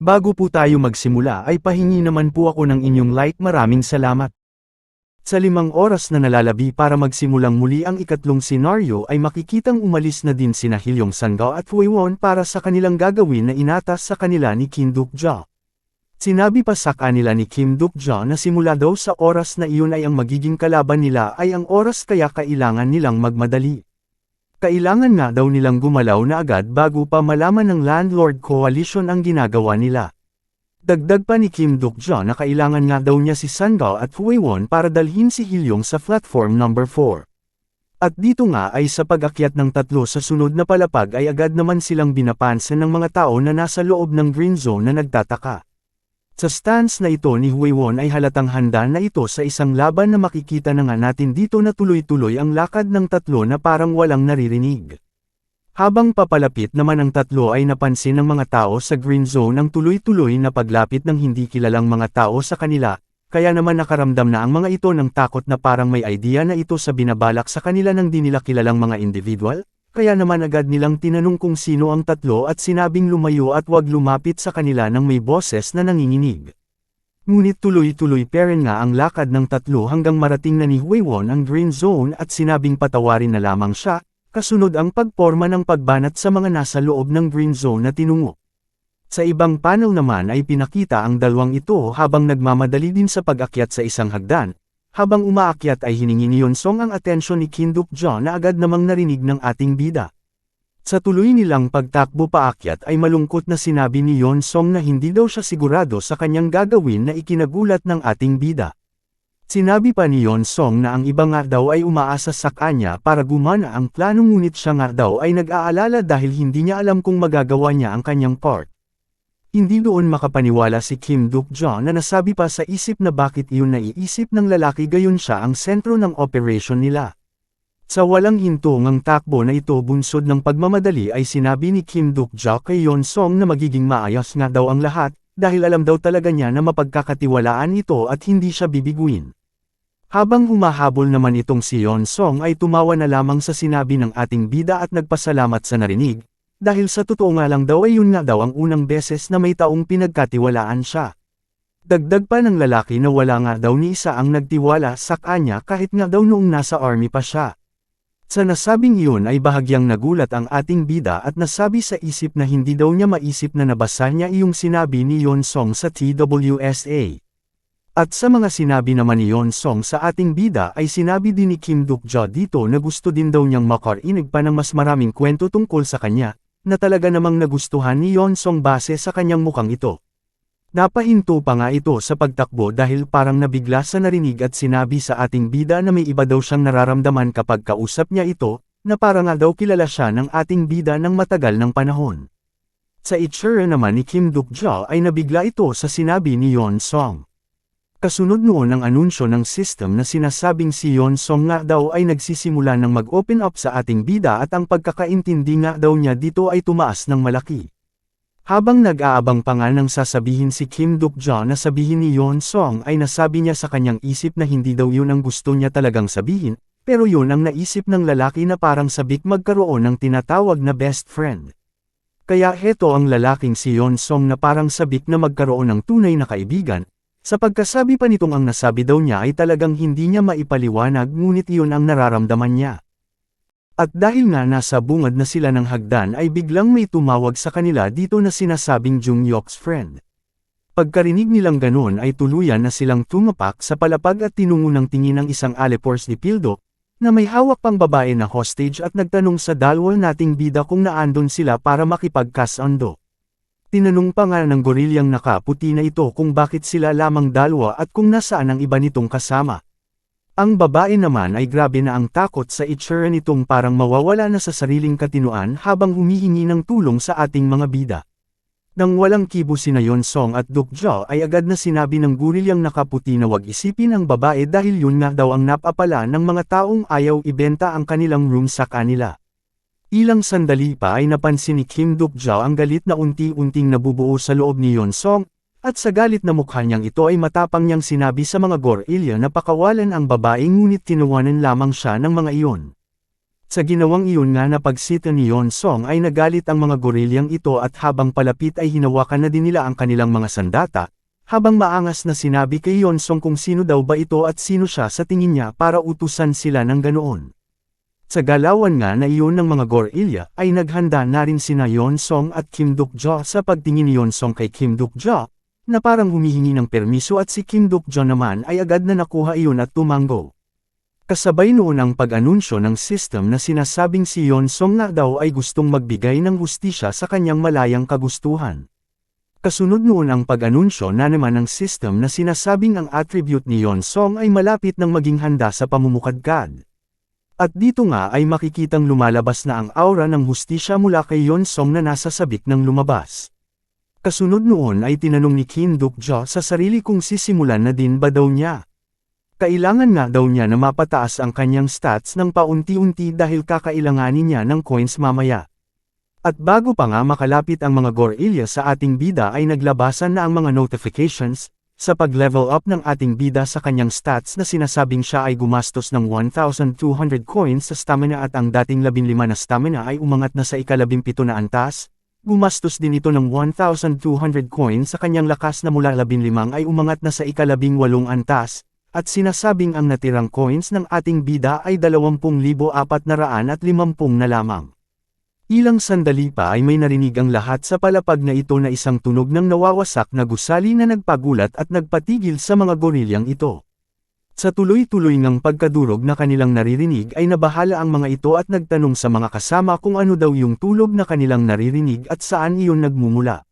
Bago po tayo magsimula ay pahingi naman po ako ng inyong like. Maraming salamat. Sa 5 oras na nalalabi para magsimulang muli ang ikatlong senaryo ay makikitang umalis na din sina Hilyong Sangao at Huiwon para sa kanilang gagawin na inatas sa kanila ni Kim Duk-ja. Sinabi pa sa kanila ni Kim Duk-ja na simula daw sa oras na iyon ay ang magiging kalaban nila ay ang oras kaya kailangan nilang magmadali. Kailangan nga daw nilang gumalaw na agad bago pa malaman ng Landlord Coalition ang ginagawa nila. Dagdag pa ni Kim Duk-ja na kailangan nga daw niya si Sangao at Huiwon para dalhin si Hilyong sa platform number 4. At dito nga ay sa pag-akyat ng tatlo sa sunod na palapag ay agad naman silang binapansin ng mga tao na nasa loob ng green zone na nagtataka. Sa stance na ito ni Huiwon ay halatang handa na ito sa isang laban na makikita na nga natin dito na tuloy-tuloy ang lakad ng tatlo na parang walang naririnig. Habang papalapit naman ang tatlo ay napansin ng mga tao sa green zone ang tuloy-tuloy na paglapit ng hindi kilalang mga tao sa kanila, kaya naman nakaramdam na ang mga ito ng takot na parang may idea na ito sa binabalak sa kanila ng di nila kilalang mga individual. Kaya naman agad nilang tinanong kung sino ang tatlo at sinabing lumayo at wag lumapit sa kanila ng may boses na nanginginig. Ngunit tuloy-tuloy pa rin nga ang lakad ng tatlo hanggang marating na ni Huiwon ang green zone at sinabing patawarin na lamang siya, kasunod ang pagporma ng pagbanat sa mga nasa loob ng green zone na tinungo. Sa ibang panel naman ay pinakita ang dalawang ito habang nagmamadali din sa pag-akyat sa isang hagdan. Habang umaakyat ay hiningi ni Yeonsong ang atensyon ni Kim Duk-ja na agad namang narinig ng ating bida. Sa tuloy nilang pagtakbo paakyat ay malungkot na sinabi ni Yeonsong na hindi daw siya sigurado sa kanyang gagawin na ikinagulat ng ating bida. Sinabi pa ni Yeonsong na ang iba nga daw ay umaasa sa kanya para gumana ang plano ngunit siya nga daw ay nag-aalala dahil hindi niya alam kung magagawa niya ang kanyang part. Hindi doon makapaniwala si Kim Duk-ja na nasabi pa sa isip na bakit iyon naiisip ng lalaki gayon siya ang sentro ng operation nila. Sa walang hintungang takbo na ito bunsod ng pagmamadali ay sinabi ni Kim Duk-ja kay Yeonsong na magiging maayos nga daw ang lahat, dahil alam daw talaga niya na mapagkakatiwalaan ito at hindi siya bibiguin. Habang humahabol naman itong si Yeonsong ay tumawa na lamang sa sinabi ng ating bida at nagpasalamat sa narinig. Dahil sa totoo nga lang daw ay yun nga daw ang unang beses na may taong pinagkatiwalaan siya. Dagdag pa ng lalaki na wala nga daw ni isa ang nagtiwala sa kanya kahit nga daw noong nasa army pa siya. Sa nasabing iyon ay bahagyang nagulat ang ating bida at nasabi sa isip na hindi daw niya maisip na nabasa niya iyong sinabi ni Yeonsong sa TWSA. At sa mga sinabi naman ni Yeonsong sa ating bida ay sinabi din ni Kim Duk-ja dito na gusto din daw niyang makarinig pa ng mas maraming kwento tungkol sa kanya, na talaga namang nagustuhan ni Yeonsong base sa kanyang mukhang ito. Napahinto pa nga ito sa pagtakbo dahil parang nabigla sa narinig at sinabi sa ating bida na may iba daw siyang nararamdaman kapag kausap niya ito, na parang nga daw kilala siya ng ating bida ng matagal ng panahon. Sa itsura naman ni Kim Duk-ja ay nabigla ito sa sinabi ni Yeonsong. Kasunod noon ang anunsyo ng system na sinasabing si Yeonsong nga daw ay nagsisimula ng mag-open up sa ating bida at ang pagkakaintindi nga daw niya dito ay tumaas ng malaki. Habang nag-aabang pa nga nang sasabihin si Kim Duk-ja na sabihin ni Yeonsong ay nasabi niya sa kanyang isip na hindi daw yun ang gusto niya talagang sabihin, pero yun ang naisip ng lalaki na parang sabik magkaroon ng tinatawag na best friend. Kaya heto ang lalaking si Yeonsong na parang sabik na magkaroon ng tunay na kaibigan. Sa pagkasabi pa nitong ang nasabi daw niya ay talagang hindi niya maipaliwanag ngunit iyon ang nararamdaman niya. At dahil nga nasa bungad na sila ng hagdan ay biglang may tumawag sa kanila dito na sinasabing Jung-yok's friend. Pagkarinig nilang ganon ay tuluyan na silang tumapak sa palapag at tinungo ng tingin ng isang Alepors ni Pildo, na may hawak pang babae na hostage at nagtanong sa dalwa nating bida kung naandon sila para makipagkasundo. Tinanong pa nga ng gorilyang nakaputi na ito kung bakit sila lamang dalwa at kung nasaan ang iba nitong kasama. Ang babae naman ay grabe na ang takot sa itsura nitong parang mawawala na sa sariling katinuan habang humihingi ng tulong sa ating mga bida. Nang walang kibo sina Yeonsong at Duk-ja ay agad na sinabi ng gorilyang nakaputi na wag isipin ang babae dahil yun nga daw ang napapala ng mga taong ayaw ibenta ang kanilang room sa kanila. Ilang sandali pa ay napansin ni Kim Duk-ja ang galit na unti-unting nabubuo sa loob ni Yeonsong, at sa galit na mukha niyang ito ay matapang niyang sinabi sa mga gorilya na pakawalan ang babae ngunit tinuwanan lamang siya ng mga iyon. Sa ginawang iyon nga na pagsita ni Yeon-song ay nagalit ang mga gorilyang ito at habang palapit ay hinawakan na din nila ang kanilang mga sandata, habang maangas na sinabi kay Yeon-song kung sino daw ba ito at sino siya sa tingin niya para utusan sila ng ganoon. Sa galawan nga na iyon ng mga gorilya ay naghanda na rin sina Yeon-song at Kim Duk-jo sa pagtingin ni Yeon-song kay Kim Duk-jo, na parang humihingi ng permiso at si Kim Duk-jo naman ay agad na nakuha iyon at tumango. Kasabay noon ang pag-anunsyo ng system na sinasabing si Yeon-song nga daw ay gustong magbigay ng hustisya sa kanyang malayang kagustuhan. Kasunod noon ang pag-anunsyo na naman ng system na sinasabing ang attribute ni Yeon-song ay malapit ng maging handa sa pamumukadkad. At dito nga ay makikitang lumalabas na ang aura ng hustisya mula kay Yeon-song na nasa sabik ng lumabas. Kasunod noon ay tinanong ni Kim Duk-jo sa sarili kung sisimulan na din ba daw niya. Kailangan nga daw niya na mapataas ang kanyang stats ng paunti-unti dahil kakailanganin niya ng coins mamaya. At bago pa nga makalapit ang mga gorilya sa ating bida ay naglabasan na ang mga notifications, sa pag-level up ng ating bida sa kanyang stats na sinasabing siya ay gumastos ng 1,200 coins sa stamina at ang dating 15 na stamina ay umangat na sa ika-17 na antas, gumastos din ito ng 1,200 coins sa kanyang lakas na mula 15 ay umangat na sa ika-18 antas, at sinasabing ang natirang coins ng ating bida ay 20,450 na lamang. Ilang sandali pa ay may narinig ang lahat sa palapag na ito na isang tunog ng nawawasak na gusali na nagpagulat at nagpatigil sa mga gorilyang ito. Sa tuloy-tuloy ng pagkadurog na kanilang naririnig ay nabahala ang mga ito at nagtanong sa mga kasama kung ano daw yung tulog na kanilang naririnig at saan iyon nagmumula.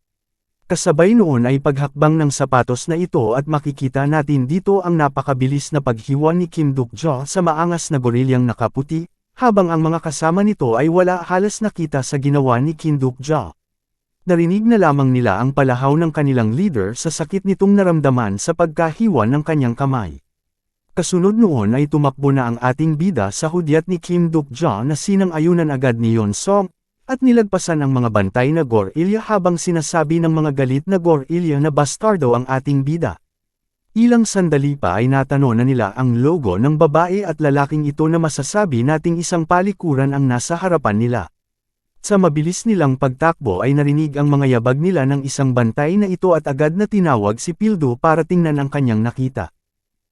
Kasabay noon ay paghakbang ng sapatos na ito at makikita natin dito ang napakabilis na paghiwa ni Kim Duk-jo sa maangas na gorilyang nakaputi, habang ang mga kasama nito ay wala halos nakita sa ginawa ni Kim Duk-jo. Narinig na lamang nila ang palahaw ng kanilang leader sa sakit nitong naramdaman sa pagkahiwa ng kanyang kamay. Kasunod noon ay tumakbo na ang ating bida sa hudyat ni Kim Duk-jo na sinang-ayunan agad ni Yeon-song, at nilagpasan ang mga bantay na gorilya habang sinasabi ng mga galit na gorilya na bastardo ang ating bida. Ilang sandali pa ay natano na nila ang logo ng babae at lalaking ito na masasabi nating isang palikuran ang nasa harapan nila. Sa mabilis nilang pagtakbo ay narinig ang mga yabag nila ng isang bantay na ito at agad na tinawag si Pildo para tingnan ang kanyang nakita.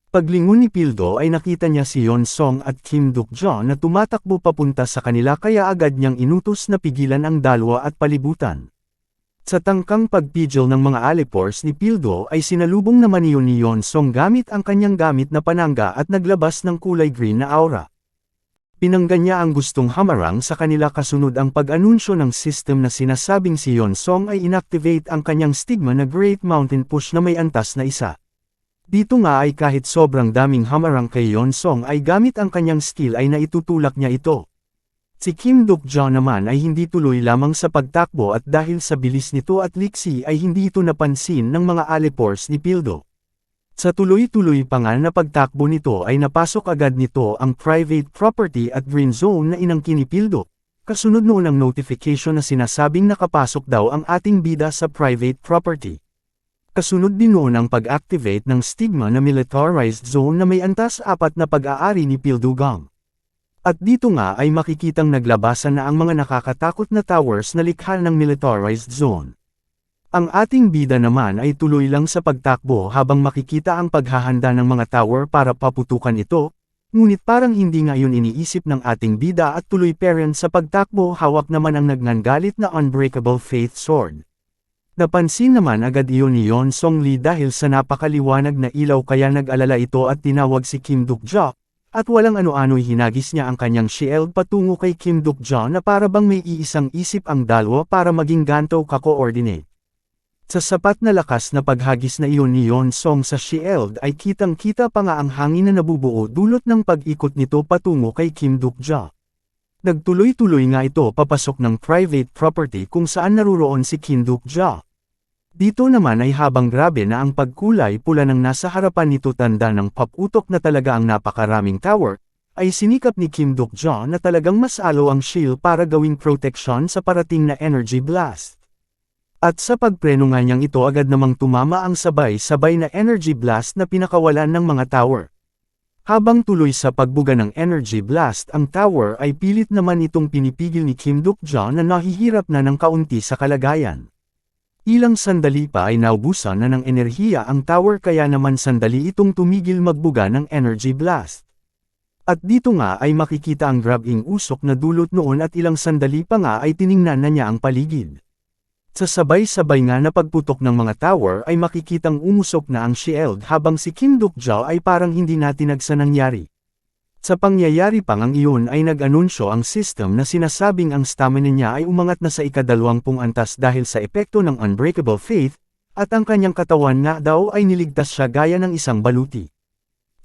Paglingon ni Pildo ay nakita niya si Yeon-song at Kim Duk-jo na tumatakbo papunta sa kanila kaya agad niyang inutos na pigilan ang dalawa at palibutan. Sa tangkang pagpigil ng mga alipors ni Pildo ay sinalubong naman iyon ni Yeon-song gamit ang kanyang gamit na panangga at naglabas ng kulay green na aura. Pinangga niya ang gustong hamarang sa kanila kasunod ang pag-anunsyo ng system na sinasabing si Yeon-song ay inactivate ang kanyang stigma na Great Mountain Push na may antas na isa. Dito nga ay kahit sobrang daming hamarang kay Yeon-song ay gamit ang kanyang skill ay naitutulak niya ito. Si Kim Duk-jo naman ay hindi tuloy lamang sa pagtakbo at dahil sa bilis nito at liksi ay hindi ito napansin ng mga alipors ni Pildo. Sa tuloy-tuloy pa nga na pagtakbo nito ay napasok agad nito ang private property at green zone na inangkin ni Pildo. Kasunod noon ang notification na sinasabing nakapasok daw ang ating bida sa private property. Kasunod din noon ang pag-activate ng stigma na militarized zone na may antas 4 na pag-aari ni Pildugang. At dito nga ay makikitang naglabasan na ang mga nakakatakot na towers na likha ng militarized zone. Ang ating bida naman ay tuloy lang sa pagtakbo habang makikita ang paghahanda ng mga tower para paputukan ito, ngunit parang hindi nga yun iniisip ng ating bida at tuloy parent sa pagtakbo hawak naman ang nagngangalit na Unbreakable Faith Sword. Napansin naman agad iyon ni Yeon-song Lee dahil sa napakaliwanag na ilaw kaya nag-alala ito at tinawag si Kim Duk-jo, at walang ano-ano'y hinagis niya ang kanyang shield patungo kay Kim Duk-jo na para bang may iisang isip ang dalawa para maging ganto ka-coordinate. Sa sapat na lakas na paghagis na iyon ni Yeon-song sa shield ay kitang-kita pa nga ang hangin na nabubuo dulot ng pag-ikot nito patungo kay Kim Duk-jo. Nagtuloy-tuloy nga ito papasok ng private property kung saan naruroon si Kim Duk-jo. Dito naman ay habang grabe na ang pagkulay pula ng nasa harapan nito tanda ng paputok na talaga ang napakaraming tower, ay sinikap ni Kim Duk-jo na talagang masalo ang shield para gawing protection sa parating na energy blast. At sa pagpreno nga niyang ito agad namang tumama ang sabay-sabay na energy blast na pinakawalan ng mga tower. Habang tuloy sa pagbuga ng energy blast ang tower ay pilit naman itong pinipigil ni Kim Duk-ja na nahihirap na ng kaunti sa kalagayan. Ilang sandali pa ay naubusan na ng enerhiya ang tower kaya naman sandali itong tumigil magbuga ng energy blast. At dito nga ay makikita ang grabing usok na dulot noon at ilang sandali pa nga ay tiningnan na niya ang paligid. Sa sabay-sabay nga na pagputok ng mga tower ay makikitang umusok na ang shield habang si Kim Duk-ja ay parang hindi na tinagsa nangyari. Sa pangyayari pang ang iyon ay nag-anunsyo ang system na sinasabing ang stamina niya ay umangat na sa ika-20 antas dahil sa epekto ng Unbreakable Faith, at ang kanyang katawan nga daw ay niligtas siya gaya ng isang baluti.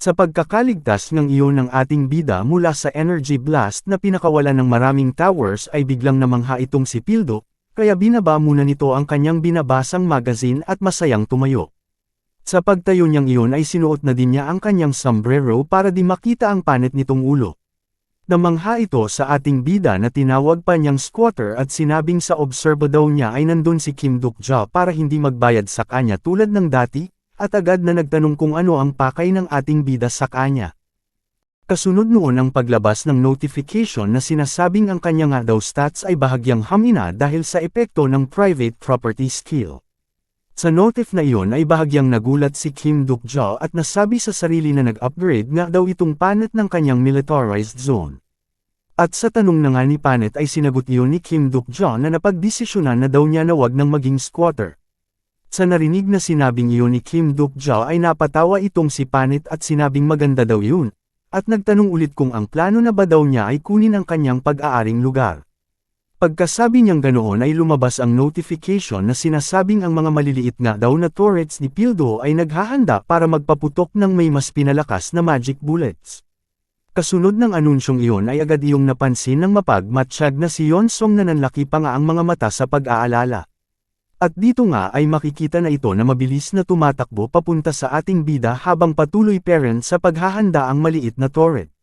Sa pagkakaligtas ng iyon ng ating bida mula sa energy blast na pinakawalan ng maraming towers ay biglang namangha itong si Pildo, kaya binaba muna nito ang kanyang binabasang magazine at masayang tumayo. Sa pagtayo niyang iyon ay sinuot na din niya ang kanyang sombrero para di makita ang panit nitong ulo. Namangha ito sa ating bida na tinawag pa niyang squatter at sinabing sa obserbo daw niya ay nandun si Kim Duk-ja para hindi magbayad sa kanya tulad ng dati, at agad na nagtanong kung ano ang pakay ng ating bida sa kanya. Kasunod noon ang paglabas ng notification na sinasabing ang kanya nga daw stats ay bahagyang hamina dahil sa epekto ng private property skill. Sa notif na iyon ay bahagyang nagulat si Kim Duk-ja at nasabi sa sarili na nag-upgrade nga daw itong Panet ng kanyang militarized zone. At sa tanong na nga ni Panet ay sinagot iyon ni Kim Duk-ja na napagdesisyonan na daw niya na wag nang maging squatter. Sa narinig na sinabing iyon ni Kim Duk-ja ay napatawa itong si Panet at sinabing maganda daw yun. At nagtanong ulit kung ang plano na ba daw niya ay kunin ang kanyang pag-aaring lugar. Pagkasabi niyang ganoon ay lumabas ang notification na sinasabing ang mga maliliit nga daw na turrets ni Pildo ay naghahanda para magpaputok ng may mas pinalakas na magic bullets. Kasunod ng anunsyong iyon ay agad iyong napansin ng mapagmatsyag na si Yeon-song na nanlaki pa nga ang mga mata sa pag-aalala. At dito nga ay makikita na ito na mabilis na tumatakbo papunta sa ating bida habang patuloy parent sa paghahanda ang maliit na turret.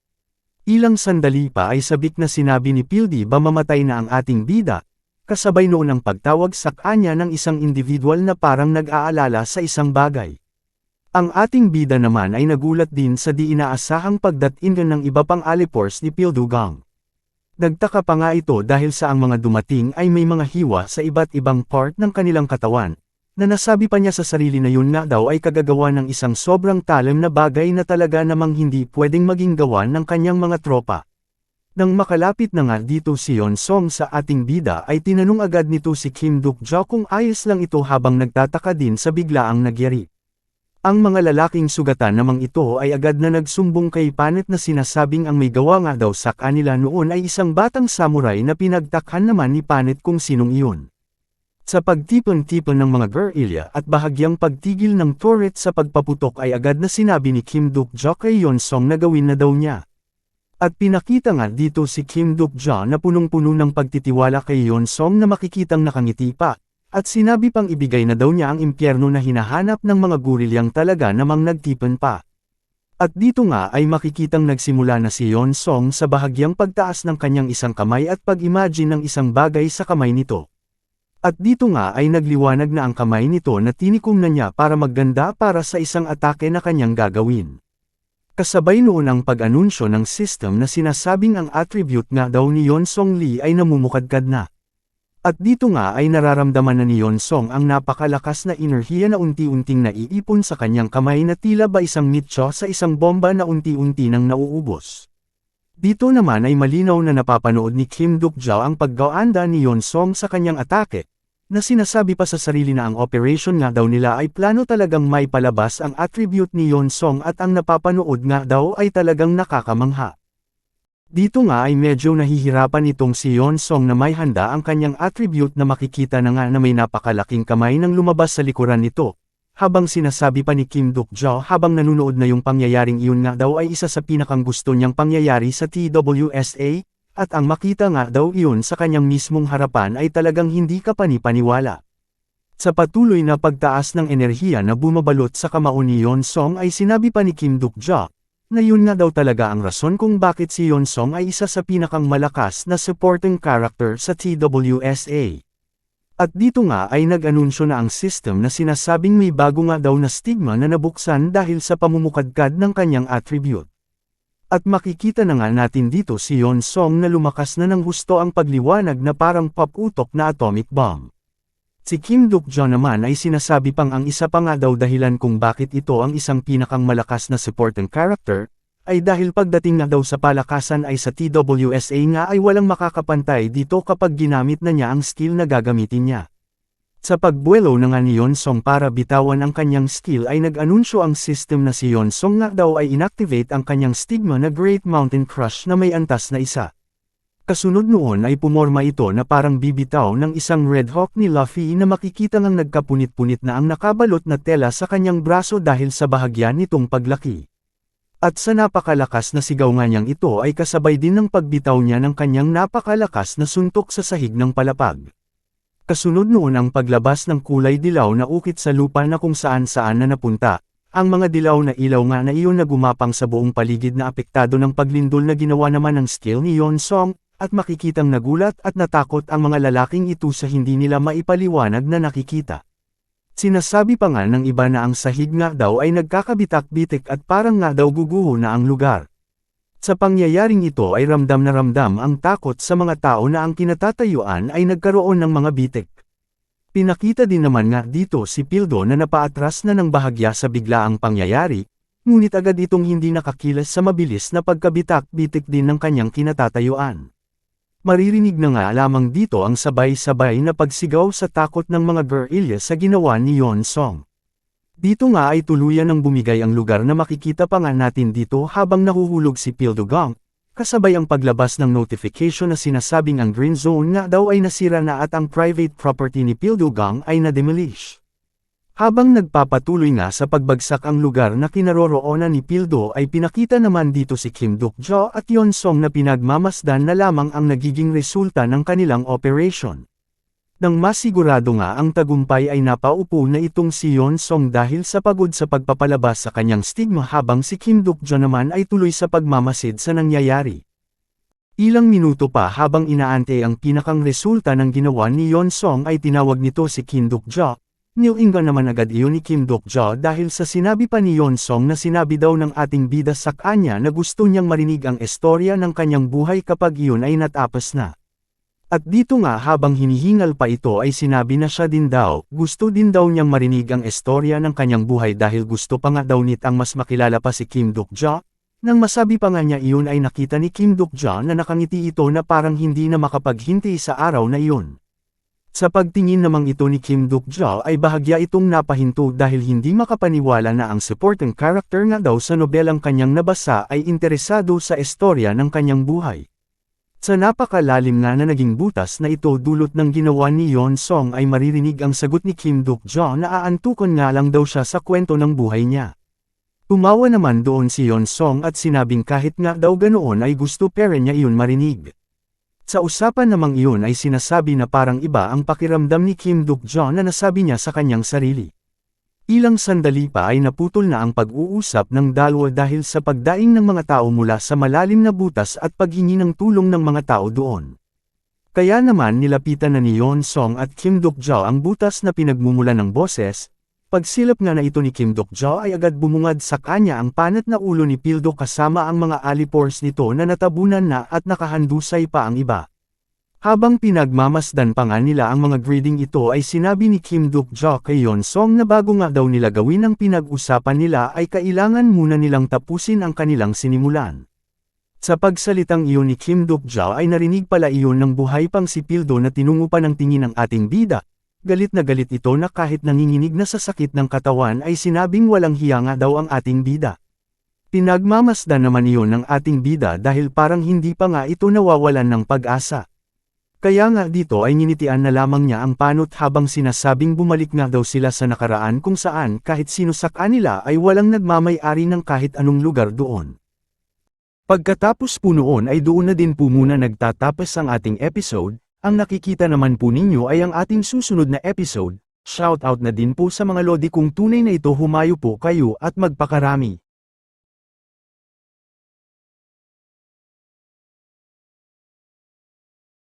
Ilang sandali pa ay sabik na sinabi ni Pildi ba mamatay na ang ating bida, kasabay noon ang pagtawag sa kanya ng isang individual na parang nag-aalala sa isang bagay. Ang ating bida naman ay nagulat din sa di inaasahang pagdating ng iba pang alipors ni Pildugang. Nagtaka pa nga ito dahil sa ang mga dumating ay may mga hiwa sa iba't ibang part ng kanilang katawan, na nasabi pa niya sa sarili na yun nga daw ay kagagawa ng isang sobrang talim na bagay na talaga namang hindi pwedeng maging gawa ng kanyang mga tropa. Nang makalapit na nga dito si Yeon-song sa ating bida ay tinanong agad nito si Kim Duk-ja kung ayos lang ito habang nagtataka din sa biglaang nagyari. Ang mga lalaking sugatan namang ito ay agad na nagsumbong kay Panet na sinasabing ang may gawa nga daw sa kanila noon ay isang batang samurai na pinagtakhan naman ni Panet kung sinong iyon. Sa pagtipon-tipon ng mga guerrilla at bahagyang pagtigil ng turret sa pagpaputok ay agad na sinabi ni Kim Duk-ja kay Yeon-song na gawin na daw niya. At pinakita nga dito si Kim Duk-ja na punong-puno ng pagtitiwala kay Yeon-song na makikitang nakangiti pa. At sinabi pang ibigay na daw niya ang impyerno na hinahanap ng mga gurilyang talaga namang nagtipon pa. At dito nga ay makikitang nagsimula na si Yeon-song sa bahagyang pagtaas ng kanyang isang kamay at pag-imagine ng isang bagay sa kamay nito. At dito nga ay nagliwanag na ang kamay nito na tinikom na niya para magganda para sa isang atake na kanyang gagawin. Kasabay noon ang pag-anunsyo ng system na sinasabing ang attribute nga daw ni Yeon-song Lee ay namumukadkad na. At dito nga ay nararamdaman na ni Yeon-song ang napakalakas na enerhiya na unti-unting naiipon sa kanyang kamay na tila ba isang nicho sa isang bomba na unti-unti nang nauubos. Dito naman ay malinaw na napapanood ni Kim Duk-ja ang paggaanda ni Yeon-song sa kanyang atake, na sinasabi pa sa sarili na ang operation nga daw nila ay plano talagang may palabas ang attribute ni Yeon-song at ang napapanood nga daw ay talagang nakakamangha. Dito nga ay medyo nahihirapan itong si Yeon-song na may handa ang kanyang attribute na makikita na nga na may napakalaking kamay nang lumabas sa likuran nito, habang sinasabi pa ni Kim Duk-ja habang nanunood na yung pangyayaring iyon nga daw ay isa sa pinakang gusto niyang pangyayari sa TWSA, at ang makita nga daw iyon sa kanyang mismong harapan ay talagang hindi ka panipaniwala. Sa patuloy na pagtaas ng enerhiya na bumabalot sa kamao ni Yeon-song ay sinabi pa ni Kim Duk-ja, na yun nga daw talaga ang rason kung bakit si Yeon-song ay isa sa pinakang malakas na supporting character sa TWSA. At dito nga ay nag-anunsyo na ang system na sinasabing may bago nga daw na stigma na nabuksan dahil sa pamumukadkad ng kanyang attribute. At makikita na nga natin dito si Yeon Song na lumakas na ng husto ang pagliwanag na parang pop-utok na atomic bomb. Si Kim Duk-jo naman ay sinasabi pang ang isa pa nga daw dahilan kung bakit ito ang isang pinakang malakas na supporting character, ay dahil pagdating na daw sa palakasan ay sa TWSA nga ay walang makakapantay dito kapag ginamit na niya ang skill na gagamitin niya. Sa pagbuelo na nga ni Yeon Song para bitawan ang kanyang skill ay nag-anunsyo ang system na si Yeon Song nga daw ay inactivate ang kanyang stigma na Great Mountain Crush na may antas na isa. Kasunod noon ay pumorma ito na parang bibitaw ng isang Red Hawk ni Luffy na makikita ngang nagkapunit-punit na ang nakabalot na tela sa kanyang braso dahil sa bahagyan nitong paglaki. At sa napakalakas na sigaw nga niyang ito ay kasabay din ng pagbitaw niya ng kanyang napakalakas na suntok sa sahig ng palapag. Kasunod noon ang paglabas ng kulay dilaw na ukit sa lupa na kung saan-saan na napunta, ang mga dilaw na ilaw nga na iyon na gumapang sa buong paligid na apektado ng paglindol na ginawa naman ng skill ni Yeon Song, at makikitang nagulat at natakot ang mga lalaking ito sa hindi nila maipaliwanag na nakikita. Sinasabi pa nga ng iba na ang sahig nga daw ay nagkakabitak-bitik at parang nga daw guguho na ang lugar. Sa pangyayaring ito ay ramdam na ramdam ang takot sa mga tao na ang kinatatayuan ay nagkaroon ng mga bitik. Pinakita din naman nga dito si Pildo na napaatras na ng bahagya sa biglaang pangyayari, ngunit agad itong hindi nakakilos sa mabilis na pagkabitak-bitik din ng kanyang kinatatayuan. Maririnig na nga lamang dito ang sabay-sabay na pagsigaw sa takot ng mga guerrilla sa ginawa ni Yeon Song. Dito nga ay tuluyan ng bumigay ang lugar na makikita pa nga natin dito habang nahuhulog si Pildogang, kasabay ang paglabas ng notification na sinasabing ang green zone nga daw ay nasira na at ang private property ni Pildogang ay na-demolish. Habang nagpapatuloy nga sa pagbagsak ang lugar na kinaroroonan ni Pildo ay pinakita naman dito si Kim Duk-jo at Yeon Song na pinagmamasdan na lamang ang nagiging resulta ng kanilang operation. Nang masigurado nga ang tagumpay ay napaupo na itong si Yeon Song dahil sa pagod sa pagpapalabas sa kanyang stigma habang si Kim Duk-jo naman ay tuloy sa pagmamasid sa nangyayari. Ilang minuto pa habang inaante ang pinakang resulta ng ginawa ni Yeon Song ay tinawag nito si Kim Duk-jo. Niuinggan naman agad iyon ni Kim Duk-jo dahil sa sinabi pa ni Yeon Song na sinabi daw ng ating bida sa kanya na gusto niyang marinig ang istorya ng kanyang buhay kapag iyon ay natapos na. At dito nga habang hinihingal pa ito ay sinabi na siya din daw, gusto din daw niyang marinig ang istorya ng kanyang buhay dahil gusto pa nga daw nitang mas makilala pa si Kim Duk-jo. Nang masabi pa nga niya iyon ay nakita ni Kim Duk-jo na nakangiti ito na parang hindi na makapaghintay sa araw na iyon. Sa pagtingin namang ito ni Kim Duk-jo ay bahagya itong napahinto dahil hindi makapaniwala na ang supporting character nga daw sa nobelang kanyang nabasa ay interesado sa istorya ng kanyang buhay. Sa napakalalim nga na naging butas na ito dulot ng ginawa ni Yeon Song ay maririnig ang sagot ni Kim Duk-jo na aantukan nga lang daw siya sa kwento ng buhay niya. Tumawa naman doon si Yeon Song at sinabing kahit nga daw ganoon ay gusto pa rin niya iyon marinig. Sa usapan namang iyon ay sinasabi na parang iba ang pakiramdam ni Kim Duk-jo na nasabi niya sa kanyang sarili. Ilang sandali pa ay naputol na ang pag-uusap ng dalawa dahil sa pagdaing ng mga tao mula sa malalim na butas at paghingi ng tulong ng mga tao doon. Kaya naman nilapitan na ni Yeon Song at Kim Duk-jo ang butas na pinagmumula ng boses. Pagsilap nga na ito ni Kim Duk-jo ay agad bumungad sa kanya ang panat na ulo ni Pildo kasama ang mga alipores nito na natabunan na at nakahandusay pa ang iba. Habang pinagmamasdan pa nga nila ang mga greeting ito ay sinabi ni Kim Duk-jo kay Yeon Song na bago nga daw nila gawin ang pinag-usapan nila ay kailangan muna nilang tapusin ang kanilang sinimulan. Sa pagsalitang iyon ni Kim Duk-jo ay narinig pala iyon ng buhay pang si Pildo na tinungo pa ng tingin ng ating bida. Galit na galit ito na kahit nanginginig na sa sakit ng katawan ay sinabing walang hiya nga daw ang ating bida. Pinagmamasdan naman iyon ng ating bida dahil parang hindi pa nga ito nawawalan ng pag-asa. Kaya nga dito ay nginitian na lamang niya ang panot habang sinasabing bumalik nga daw sila sa nakaraan kung saan kahit sino sa kanila ay walang nagmamay-ari ng kahit anong lugar doon. Pagkatapos po noon ay doon na din po muna nagtatapos ang ating episode. Ang nakikita naman po ninyo ay ang ating susunod na episode. Shoutout na din po sa mga lodi kung tunay na ito humayo po kayo at magpakarami.